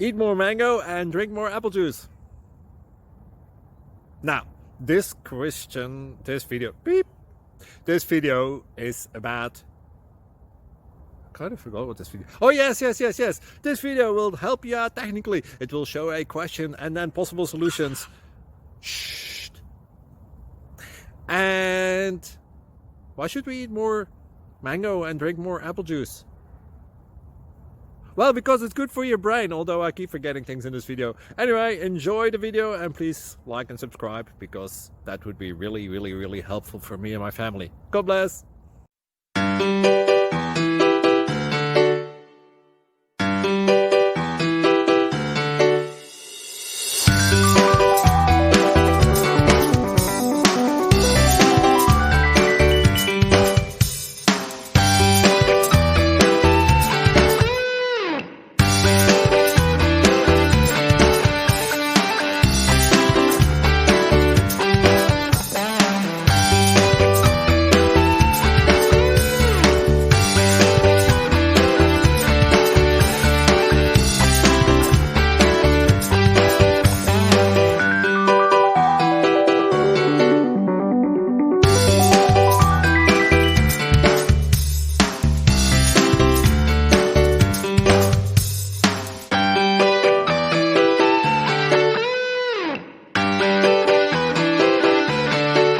Eat more mango and drink more apple juice. Now, this video is about, I kind of forgot what this video. Oh yes. This video will help you out technically. It will show a question and then possible solutions. Shh. And why should we eat more mango and drink more apple juice? Well, because it's good for your brain, although I keep forgetting things in this video. Anyway, enjoy the video and please like and subscribe, because that would be really helpful for me and my family. God bless!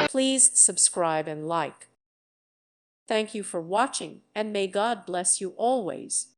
Please subscribe and like. Thank you for watching, and may God bless you always.